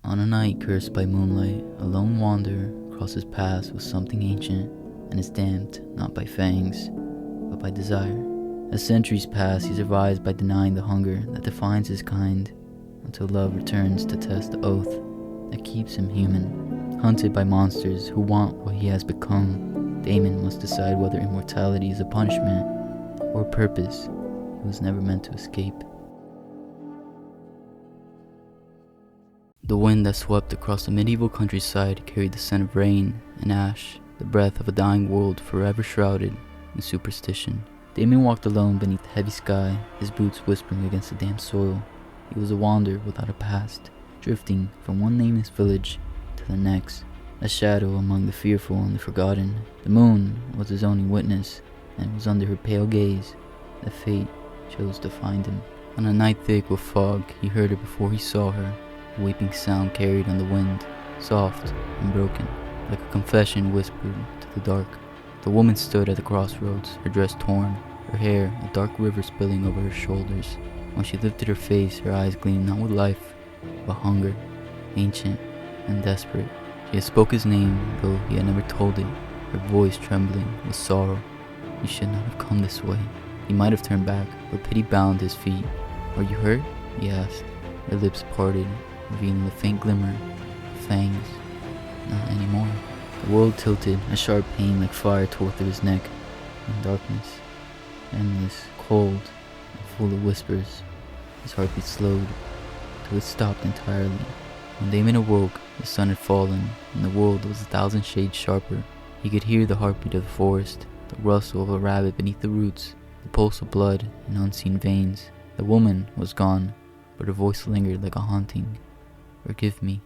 On a night cursed by moonlight, a lone wanderer crosses paths with something ancient and is damned not by fangs, but by desire. As centuries pass, he survives by denying the hunger that defines his kind, until love returns to test the oath that keeps him human. Hunted by monsters who want what he has become, Damon must decide whether immortality is a punishment or a purpose he was never meant to escape. The wind that swept across the medieval countryside carried the scent of rain and ash, the breath of a dying world forever shrouded in superstition. Damon walked alone beneath the heavy sky, his boots whispering against the damp soil. He was a wanderer without a past, drifting from one nameless village to the next, a shadow among the fearful and the forgotten. The moon was his only witness, and it was under her pale gaze that fate chose to find him. On a night thick with fog, he heard her before he saw her, a weeping sound carried on the wind, soft and broken, like a confession whispered to the dark. The woman stood at the crossroads, her dress torn, her hair a dark river spilling over her shoulders. When she lifted her face, her eyes gleamed not with life, but hunger, ancient and desperate. She had spoke his name, though he had never told it, her voice trembling with sorrow. You should not have come this way. He might have turned back, but pity bound his feet. Are you hurt? He asked. Her lips parted, revealing the faint glimmer of fangs. Not anymore. The world tilted, a sharp pain like fire tore through his neck. In darkness, endless, cold, and full of whispers, his heartbeat slowed, till it stopped entirely. When Damon awoke, the sun had fallen, and the world was 1,000 shades sharper. He could hear the heartbeat of the forest, the rustle of a rabbit beneath the roots, the pulse of blood in unseen veins. The woman was gone, but her voice lingered like a haunting. Forgive me.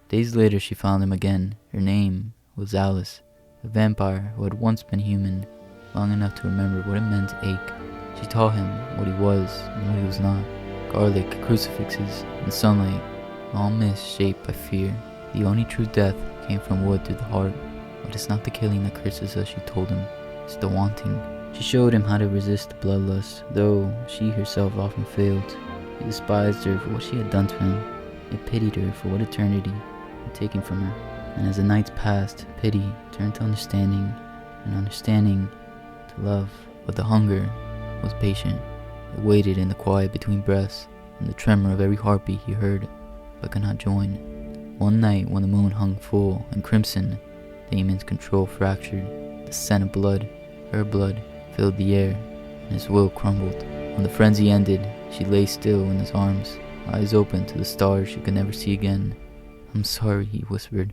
Days later she found him again. Her name was Alice, a vampire who had once been human, long enough to remember what it meant to ache. She taught him what he was and what he was not. Garlic, crucifixes, and sunlight, all myths shaped by fear. The only true death came from wood through the heart. But it's not the killing that curses us, she told him. It's the wanting. She showed him how to resist the bloodlust, though she herself often failed. He despised her for what she had done to him. He pitied her for what eternity had taken from her. And as the nights passed, pity turned to understanding, and understanding to love. But the hunger was patient. It waited in the quiet between breaths, and the tremor of every heartbeat he heard, but could not join. One night when the moon hung full and crimson, Damon's control fractured. The scent of blood, her blood, filled the air, and his will crumbled. When the frenzy ended, she lay still in his arms, eyes open to the stars she could never see again. I'm sorry, he whispered,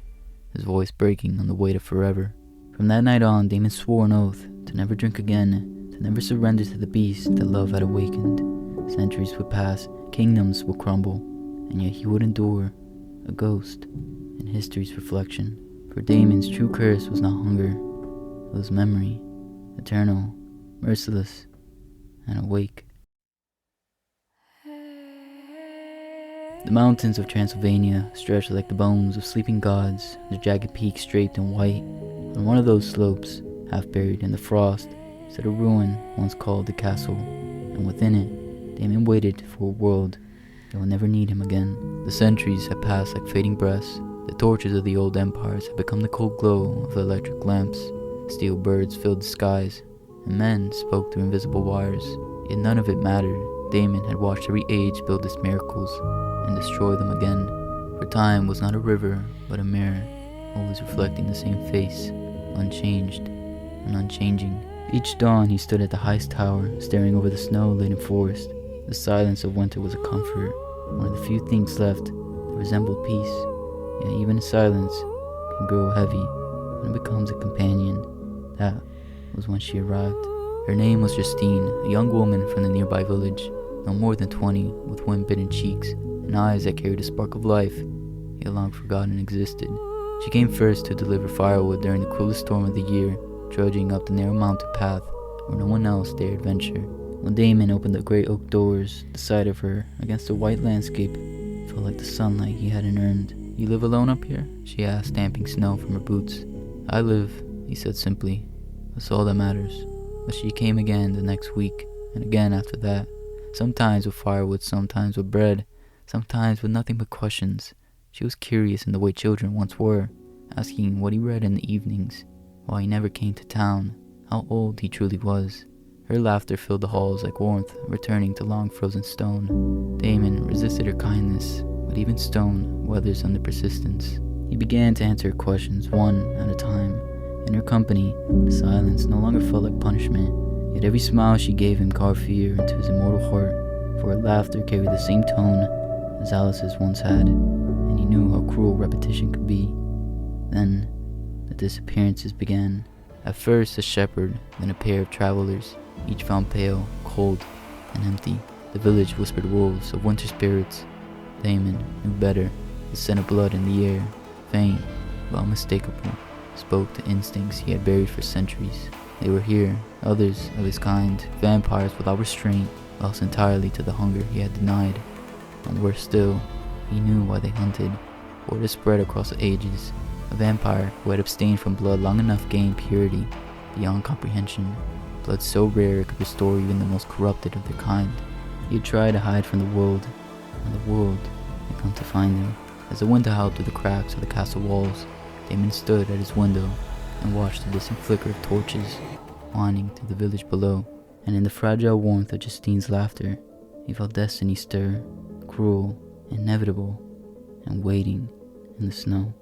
his voice breaking on the weight of forever. From that night on, Damon swore an oath to never drink again, to never surrender to the beast that love had awakened. Centuries would pass, kingdoms would crumble, and yet he would endure, a ghost in history's reflection. For Damon's true curse was not hunger, it was memory, eternal, merciless, and awake. The mountains of Transylvania stretched like the bones of sleeping gods, their jagged peaks draped in white. On one of those slopes, half buried in the frost, stood a ruin once called the castle, and within it, Damon waited for a world that would never need him again. The centuries had passed like fading breaths. The torches of the old empires had become the cold glow of electric lamps. Steel birds filled the skies, and men spoke through invisible wires. Yet none of it mattered. Damon had watched every age build its miracles and destroy them again. For time was not a river, but a mirror, always reflecting the same face, unchanged and unchanging. Each dawn he stood at the highest tower, staring over the snow-laden forest. The silence of winter was a comfort, one of the few things left that resembled peace. Yet even silence can grow heavy when it becomes a companion. That was when she arrived. Her name was Justine, a young woman from the nearby village, no more than 20, with wind-bitten cheeks and eyes that carried a spark of life he had long forgotten existed. She came first to deliver firewood during the cruelest storm of the year, trudging up the narrow mountain path where no one else dared venture. When Damon opened the great oak doors, the sight of her against the white landscape felt like the sunlight he hadn't earned. You live alone up here? She asked, stamping snow from her boots. I live, he said simply. That's all that matters. But she came again the next week, and again after that. Sometimes with firewood, sometimes with bread, sometimes with nothing but questions. She was curious in the way children once were, asking what he read in the evenings, why he never came to town, how old he truly was. Her laughter filled the halls like warmth, returning to long frozen stone. Damon resisted her kindness, but even stone weathers under persistence. He began to answer her questions one at a time. In her company, the silence no longer felt like punishment, yet every smile she gave him carved fear into his immortal heart, for her laughter carried the same tone as Alice's once had, and he knew how cruel repetition could be. Then, the disappearances began. At first a shepherd, then a pair of travelers, each found pale, cold, and empty. The village whispered wolves of winter spirits. Damon knew better. The scent of blood in the air, faint but unmistakable, spoke to instincts he had buried for centuries. They were here, others of his kind, vampires without restraint, lost entirely to the hunger he had denied. And worse still, he knew why they hunted. Word had spread across the ages. A vampire who had abstained from blood long enough gained purity beyond comprehension, blood so rare it could restore even the most corrupted of their kind. He had tried to hide from the world, and the world had come to find him. As the wind howled through the cracks of the castle walls, Damon stood at his window and watched the distant flicker of torches winding through the village below. And in the fragile warmth of Justine's laughter, he felt destiny stir, cruel, inevitable, and waiting in the snow.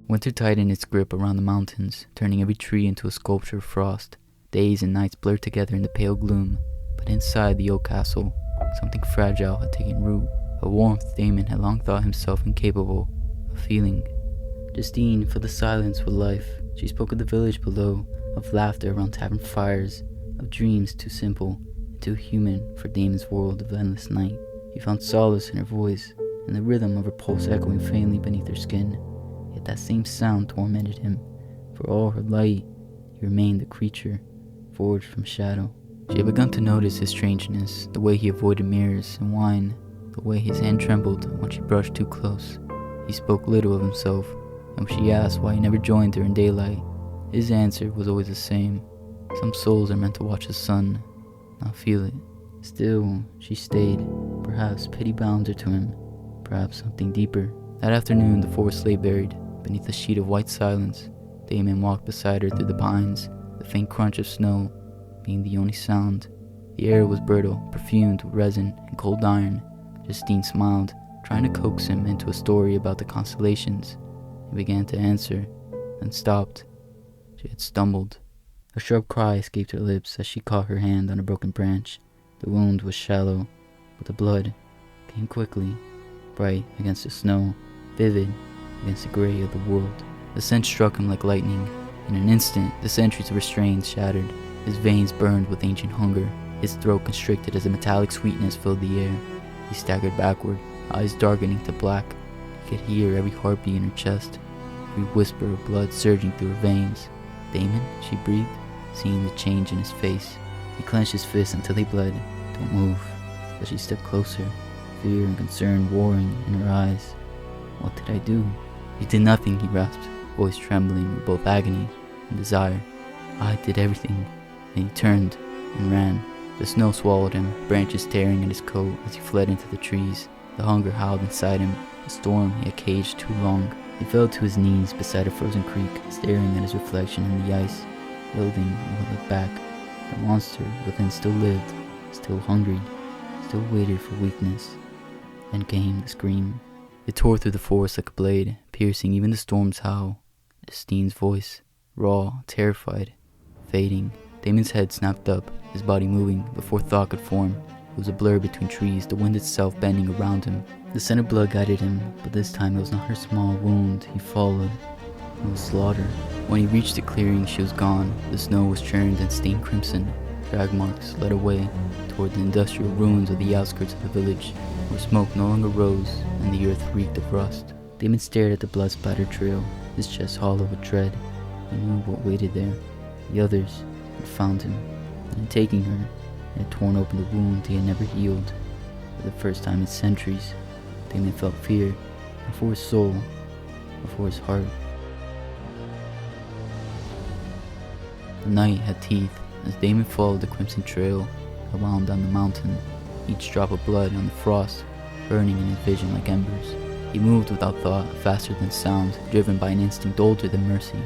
Winter tightened its grip around the mountains, turning every tree into a sculpture of frost. Days and nights blurred together in the pale gloom, but inside the old castle, something fragile had taken root, a warmth Damon had long thought himself incapable of feeling. Justine filled the silence with life. She spoke of the village below, of laughter around tavern fires, of dreams too simple and too human for Damon's world of endless night. He found solace in her voice, and the rhythm of her pulse echoing faintly beneath her skin. Yet that same sound tormented him. For all her light, he remained a creature, forged from shadow. She had begun to notice his strangeness, the way he avoided mirrors and wine, the way his hand trembled when she brushed too close. He spoke little of himself, and when she asked why he never joined her in daylight, his answer was always the same. Some souls are meant to watch the sun, not feel it. Still, she stayed. Perhaps pity bound her to him, perhaps something deeper. That afternoon, the forest lay buried beneath a sheet of white silence. Damon walked beside her through the pines, the faint crunch of snow being the only sound. The air was brittle, perfumed with resin and cold iron. Justine smiled, trying to coax him into a story about the constellations. He began to answer, then stopped. She had stumbled. A sharp cry escaped her lips as she caught her hand on a broken branch. The wound was shallow, but the blood came quickly, bright against the snow, vivid against the gray of the world. The scent struck him like lightning. In an instant, the centuries of restraint shattered. His veins burned with ancient hunger. His throat constricted as a metallic sweetness filled the air. He staggered backward, eyes darkening to black. He could hear every heartbeat in her chest, every whisper of blood surging through her veins. "Damon?" she breathed, seeing the change in his face. He clenched his fists until they bled. "Don't move." As she stepped closer, fear and concern warring in her eyes. "What did I do?" "You did nothing," he rasped, voice trembling with both agony and desire. "I did everything." Then he turned and ran. The snow swallowed him, branches tearing at his coat as he fled into the trees. The hunger howled inside him, a storm he had caged too long. He fell to his knees beside a frozen creek, staring at his reflection in the ice, loathing what looked back. The monster within still lived, still hungry, still waited for weakness. Then came the scream. It tore through the forest like a blade, piercing even the storm's howl. Justine's voice, raw, terrified, fading. Damon's head snapped up, his body moving before thought could form. It was a blur between trees, the wind itself bending around him. The scent of blood guided him, but this time it was not her small wound he followed. It was slaughter. When he reached the clearing, she was gone. The snow was churned and stained crimson. Drag marks led away toward the industrial ruins of the outskirts of the village, where smoke no longer rose and the earth reeked of rust. Damon stared at the blood-splattered trail, his chest hollow with dread. He knew what waited there. The others had found him, and in taking her, they had torn open the wound he had never healed. For the first time in centuries, Damon felt fear, not for his soul, but for his heart. The night had teeth as Damon followed the crimson trail that wound down the mountain. Each drop of blood on the frost burning in his vision like embers. He moved without thought, faster than sound, driven by an instinct older than mercy.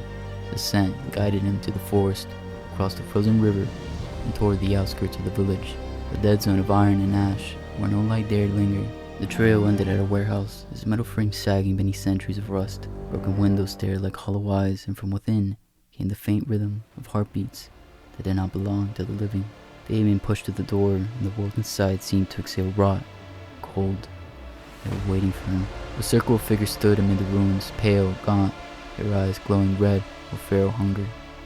The scent guided him to the forest, across the frozen river, and toward the outskirts of the village, a dead zone of iron and ash, where no light dared linger. The trail ended at a warehouse, its metal frame sagging beneath centuries of rust. Broken windows stared like hollow eyes, and from within came the faint rhythm of heartbeats that did not belong to the living. Damon pushed through the door, and the world inside seemed to exhale rot, cold. They were waiting for him. A circle of figures stood amid the ruins, pale, gaunt, their eyes glowing red with feral hunger.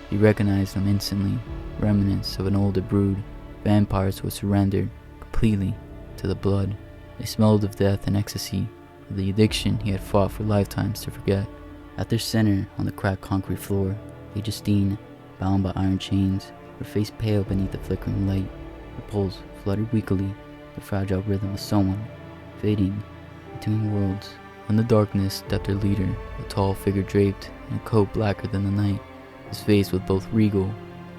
He recognized them instantly, remnants of an older brood, vampires who had surrendered completely to the blood. They smelled of death and ecstasy, of the addiction he had fought for lifetimes to forget. At their center, on the cracked concrete floor, lay Justine, bound by iron chains, her face pale beneath the flickering light. Her pulse fluttered weakly, the fragile rhythm of someone fading between worlds. In the darkness stepped her leader, a tall figure draped in a coat blacker than the night. His face was both regal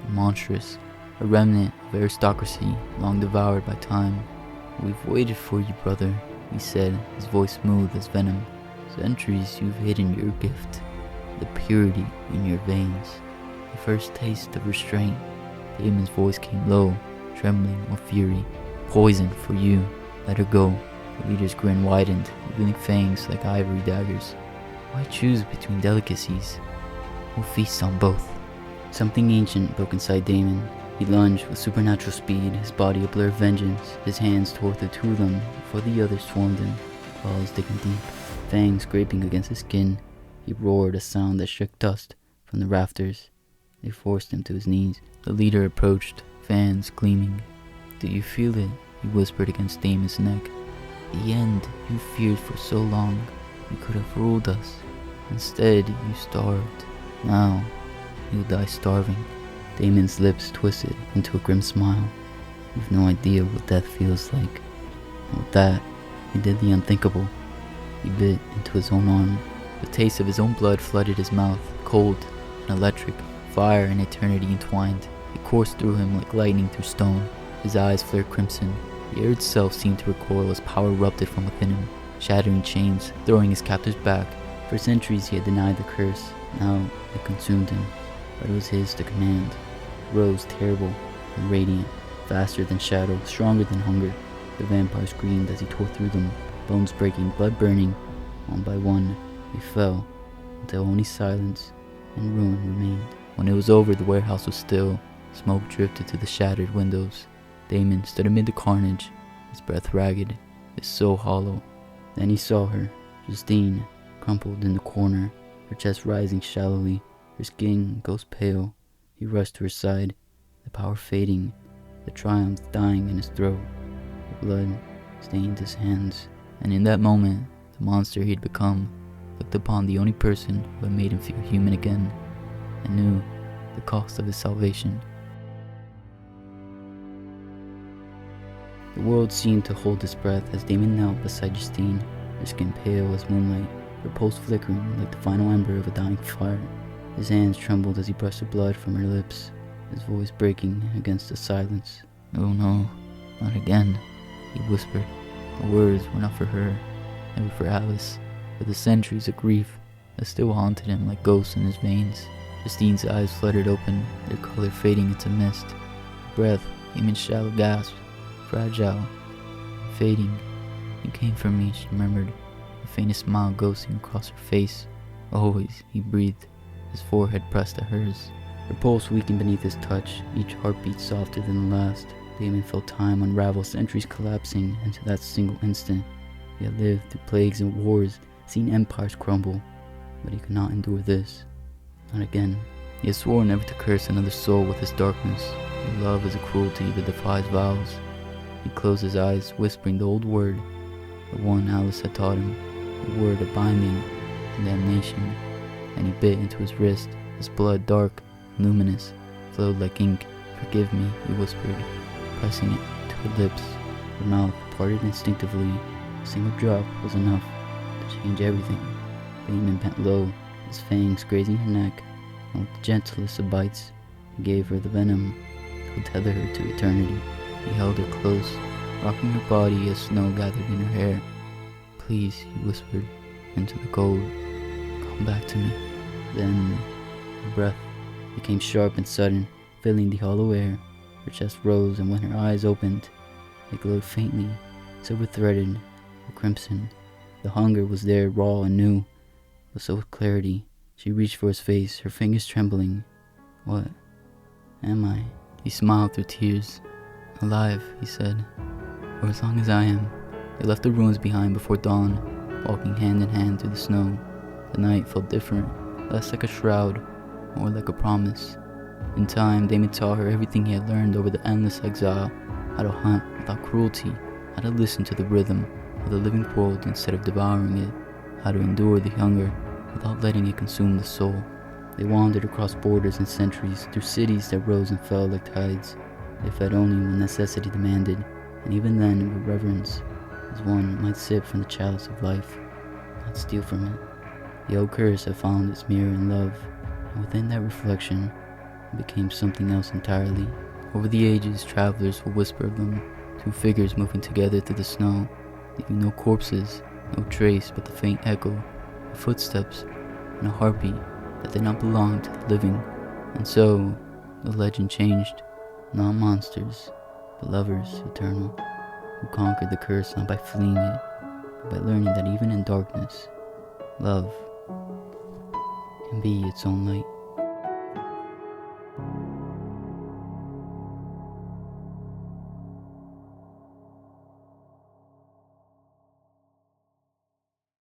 and monstrous, a remnant of aristocracy long devoured by time. "We've waited for you, brother," he said, his voice smooth as venom. "Centuries you've hidden your gift, the purity in your veins, the first taste of restraint." Damon's voice came low, trembling with fury. "Poison for you. Let her go." The leader's grin widened, revealing fangs like ivory daggers. "Why choose between delicacies? We'll feast on both." Something ancient broke inside Damon. He lunged with supernatural speed, his body a blur of vengeance. His hands tore through two of them before the others swarmed him, claws digging deep, fangs scraping against his skin. He roared a sound that shook dust from the rafters. They forced him to his knees. The leader approached, fans gleaming. "Do you feel it?" he whispered against Damon's neck. "The end you feared for so long. You could have ruled us. Instead, you starved. Now, you'll die starving." Damon's lips twisted into a grim smile. "You've no idea what death feels like." And with that, he did the unthinkable. He bit into his own arm. The taste of his own blood flooded his mouth, cold and electric, fire and eternity entwined. It coursed through him like lightning through stone. His eyes flared crimson. The air itself seemed to recoil as power erupted from within him, shattering chains, throwing his captors back. For centuries he had denied the curse. Now it consumed him, but it was his to command. It rose terrible and radiant, faster than shadow, stronger than hunger. The vampire screamed as he tore through them, bones breaking, blood burning. One by one, they fell, until only silence and ruin remained. When it was over, the warehouse was still. Smoke drifted through the shattered windows. Damon stood amid the carnage, his breath ragged, his soul hollow. Then he saw her, Justine, crumpled in the corner, her chest rising shallowly, her skin ghost pale. He rushed to her side, the power fading, the triumph dying in his throat. The blood stained his hands, and in that moment, the monster he had become looked upon the only person who had made him feel human again, and knew the cost of his salvation. The world seemed to hold its breath as Damon knelt beside Justine, her skin pale as moonlight, her pulse flickering like the final ember of a dying fire. His hands trembled as he brushed the blood from her lips, his voice breaking against the silence. "Oh no, not again," he whispered. The words were not for her, they were for Alice, for the centuries of grief that still haunted him like ghosts in his veins. Justine's eyes fluttered open, their color fading into mist. Her breath came in shallow gasps, fragile, fading. "You came for me," she murmured, the faintest smile ghosting across her face. "Always," he breathed, his forehead pressed to hers. Her pulse weakened beneath his touch, each heartbeat softer than the last. Damon felt time unravel, centuries collapsing into that single instant. He had lived through plagues and wars, seen empires crumble, but he could not endure this. Not again. He had sworn never to curse another soul with his darkness. For love is a cruelty that defies vows. He closed his eyes, whispering the old word, the one Alice had taught him, the word of binding and damnation. And he bit into his wrist, his blood dark, luminous, flowed like ink. "Forgive me," he whispered, pressing it to her lips. Her mouth parted instinctively. A single drop was enough to change everything. Damon bent low, his fangs grazing her neck, and with the gentlest of bites, he gave her the venom that would tether her to eternity. He held her close, rocking her body as snow gathered in her hair. Please, he whispered into the cold. Come back to me. Then her breath became sharp and sudden, filling the hollow air. Her chest rose, and when her eyes opened, they glowed faintly, silver-threaded or crimson. The hunger was there, raw and new, but so with clarity. She reached for his face, her fingers trembling. What am I? He smiled through tears. Alive, he said, for as long as I am. They left the ruins behind before dawn, walking hand in hand through the snow. The night felt different, less like a shroud, more like a promise. In time, Damon taught her everything he had learned over the endless exile: how to hunt without cruelty, how to listen to the rhythm of the living world instead of devouring it, how to endure the hunger without letting it consume the soul. They wandered across borders and centuries, through cities that rose and fell like tides. They fed only when necessity demanded, and even then with reverence, as one might sip from the chalice of life, not steal from it. The old curse had found its mirror in love, and within that reflection, it became something else entirely. Over the ages, travelers will whisper of them, two figures moving together through the snow, leaving no corpses, no trace but the faint echo of footsteps and a heartbeat that did not belong to the living. And so, the legend changed. Not monsters, but lovers eternal, who conquered the curse not by fleeing it, but by learning that even in darkness, love can be its own light.